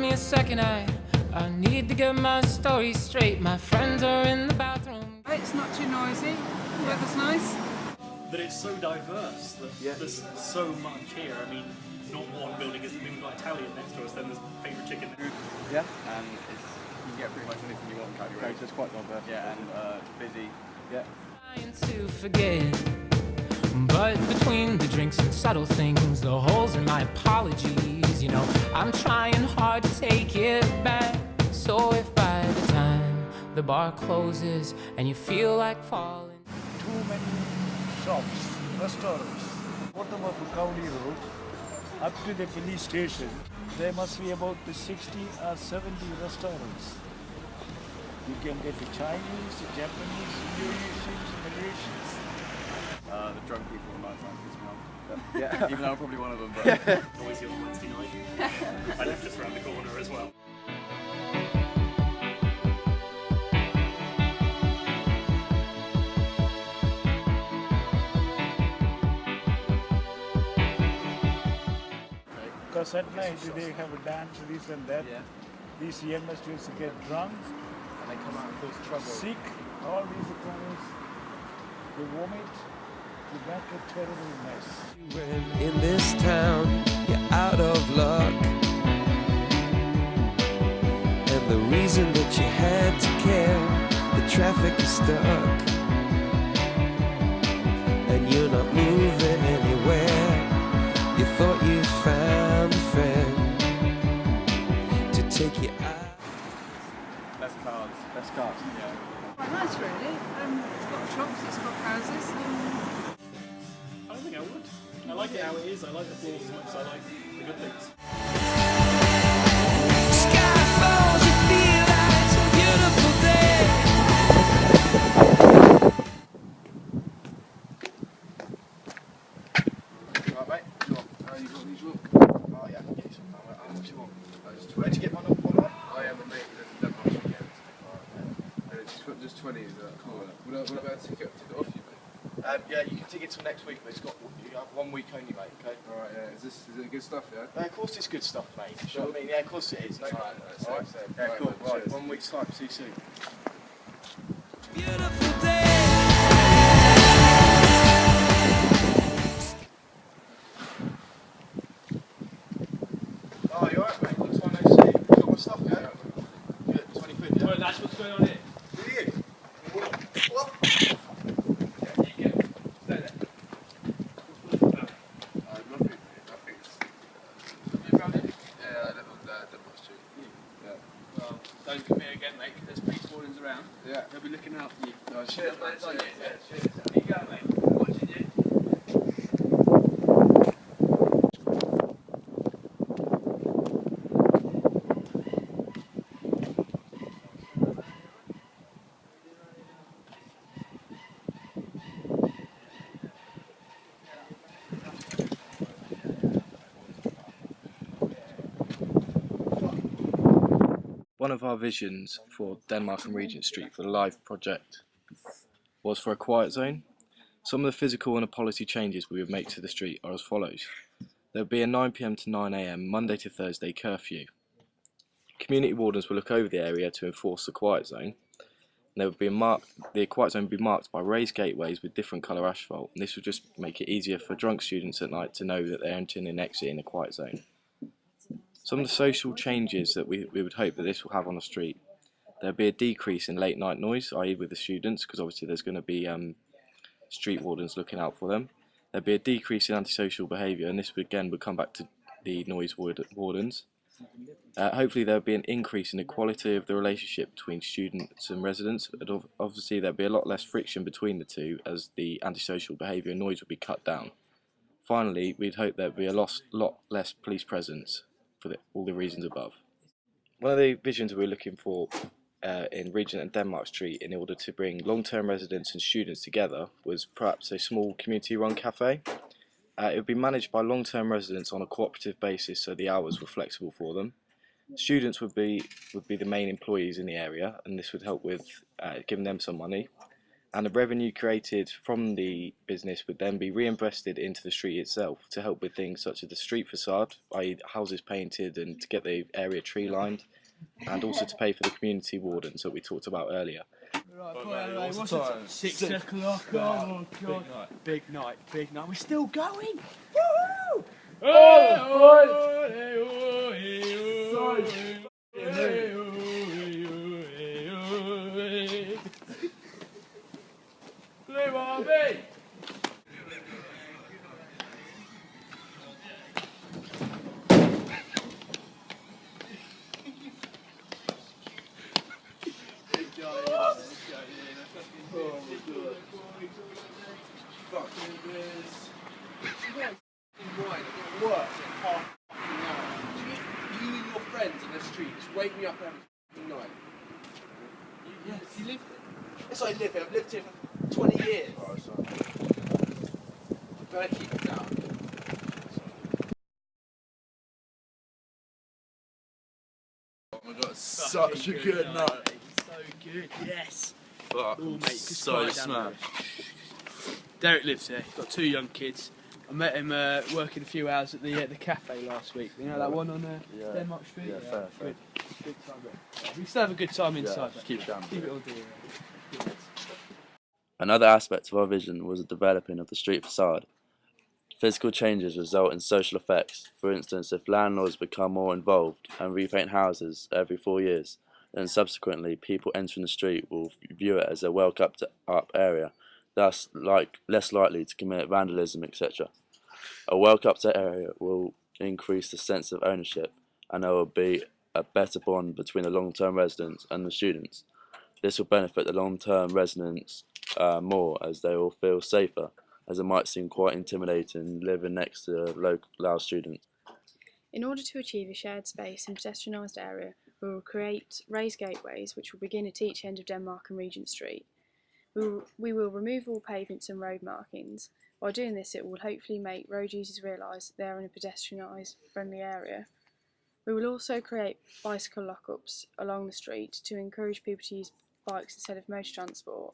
me a second, I need to get my story straight. My friends are in the bathroom. It's not too noisy, the weather's nice. That it's so diverse, that there's so much here. I mean, not one building is, we've got Italian next to us, then there's favourite chicken. Yeah, and you can get pretty much anything you want in County Road. So it's quite diverse. Yeah, and busy. Yeah. Trying to forget, but between the drinks and subtle things, the holes in my apologies, you know, I'm trying hard to take it back. So if by the time the bar closes and you feel like falling, too many shops, restaurants. Bottom of County Road, up to the police station, there must be about 60 or 70 restaurants. You can get the Chinese, the Japanese, Indonesians, Malaysians. The drunk people in night time piss me off. Yeah. Even though I'm probably one of them, but Noisy on Wednesday night. I live just around the corner as well. Because at night they have a dance, this and that. yeah. These youngsters get drunk, And they come out and cause trouble. sick, all these things. They vomit to make a terrible mess. in this town, you're out of luck. And the reason that you had to care, the traffic is stuck. And you're not moving anywhere. You thought you found a friend to take you out. Less cars. Less cars. Yeah. Quite nice really. It's got shops, it's got houses. I don't think I would. I like it how it is, I like the floors as much as I like the good things. Sky falls, you feel like it's a beautiful day. Right, mate. Sure. You got these look? Oh, yeah, I can get you some. How much you want? Where'd you get my number? I am a mate. Then much you get. Alright, mate. Just 20 is that cool? What about a ticket off you, mate? Yeah, you can take it till next week, but you have 1 week only, mate. Okay. Alright, yeah. Is it good stuff? Yeah. Of course it's good stuff, mate. Sure. I mean, yeah, of course it is. No problem. Alright. Yeah, cool. Right. 1 week's time. See you soon. Beautiful day. Oh, you alright, mate? Looks like I see. You got my stuff, yeah? Good. 20 quid. Yeah. Well, that's what's going on here. Do you? What? Nothing. You found it? Yeah, that was true. Yeah. Well, don't come here again, mate, because there's police wardens around. Yeah. They'll be looking out for you. No, cheers, mate. That's on you. Cheers. There you go, mate. Watching you. One of our visions for Denmark and Regent Street for the LIVE project was for a quiet zone. Some of the physical and policy changes we would make to the street are as follows. There would be a 9 PM to 9 AM Monday to Thursday curfew. Community wardens will look over the area to enforce the quiet zone. And there would be the quiet zone would be marked by raised gateways with different colour asphalt, and this would just make it easier for drunk students at night to know that they're entering and exiting a quiet zone. Some of the social changes that we would hope that this will have on the street. There'll be a decrease in late night noise, i.e. with the students, because obviously there's going to be street wardens looking out for them. There'll be a decrease in antisocial behaviour, and this would come back to the noise wardens. Hopefully there'll be an increase in the quality of the relationship between students and residents. And obviously there'll be a lot less friction between the two as the antisocial behaviour and noise will be cut down. Finally, we'd hope there'd be a lot less police presence for all the reasons above. One of the visions we're looking for in Regent and Denmark Street in order to bring long-term residents and students together was perhaps a small community-run cafe. It would be managed by long-term residents on a cooperative basis, so the hours were flexible for them. Students would be the main employees in the area, and this would help with giving them some money. and the revenue created from the business would then be reinvested into the street itself to help with things such as the street facade, i.e. houses painted and to get the area tree lined, and also to pay for the community wardens that we talked about earlier. Right, what's the time? 6 o'clock. Oh, God. Big night. We're still going. Woohoo! You and your friends in the street just wake me up every fucking night. Yes, you live here. Yes, I live here. I've lived here for 20 years. Oh, sorry. Better keep it down. Oh my god, such a good night. So good, yes. But Oh, mate, so smashed. Derek lives here. He's got 2 young kids. I met him working a few hours at the cafe last week. You know that one on Denmark Street? Yeah, fair. Good time, yeah. We still have a good time inside. Just keep it down. Keep it all dear. Another aspect of our vision was the developing of the street facade. Physical changes result in social effects. For instance, if landlords become more involved and repaint houses every 4 years, then subsequently people entering the street will view it as a well-kept-up area, thus less likely to commit vandalism, etc. A well-kept-up area will increase the sense of ownership, and there will be a better bond between the long-term residents and the students. This will benefit the long-term residents more, as they will feel safer, as it might seem quite intimidating living next to local students. In order to achieve a shared space and pedestrianised area, we will create raised gateways which will begin at each end of Denmark and Regent Street. We will remove all pavements and road markings. By doing this, it will hopefully make road users realise they are in a pedestrianised friendly area. We will also create bicycle lockups along the street to encourage people to use bikes instead of motor transport.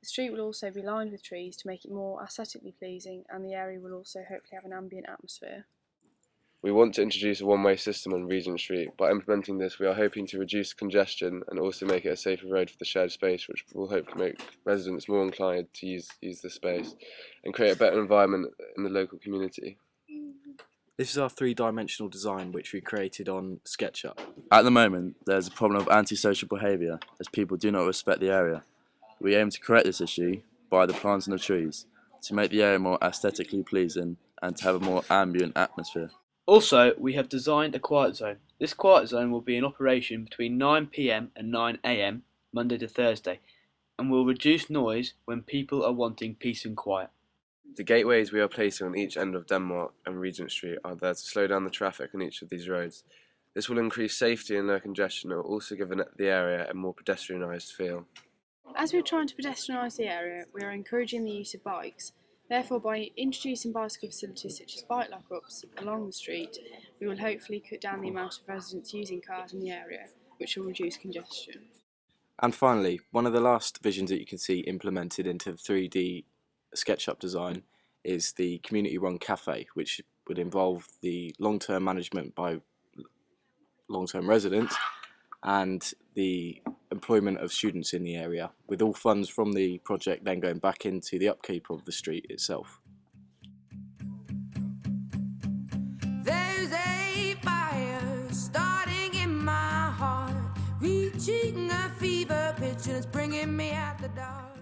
The street will also be lined with trees to make it more aesthetically pleasing, and the area will also hopefully have an ambient atmosphere. We want to introduce a one-way system on Regent Street. By implementing this, we are hoping to reduce congestion and also make it a safer road for the shared space, which will hopefully make residents more inclined to use the space and create a better environment in the local community. This is our 3-dimensional design which we created on SketchUp. At the moment, there is a problem of antisocial behaviour, as people do not respect the area. We aim to correct this issue by the planting of trees, to make the area more aesthetically pleasing and to have a more ambient atmosphere. Also, we have designed a quiet zone. This quiet zone will be in operation between 9 PM and 9 AM, Monday to Thursday, and will reduce noise when people are wanting peace and quiet. The gateways we are placing on each end of Denmark and Regent Street are there to slow down the traffic on each of these roads. This will increase safety and low congestion, and will also give the area a more pedestrianised feel. As we are trying to pedestrianise the area, we are encouraging the use of bikes. Therefore, by introducing bicycle facilities such as bike lockups along the street, we will hopefully cut down the amount of residents using cars in the area, which will reduce congestion. And finally, one of the last visions that you can see implemented into the 3D SketchUp design is the community-run cafe, which would involve the long-term management by long-term residents and the employment of students in the area, with all funds from the project then going back into the upkeep of the street itself. There's a fire starting in my heart, reaching a fever pitch and it's bringing me out the dark.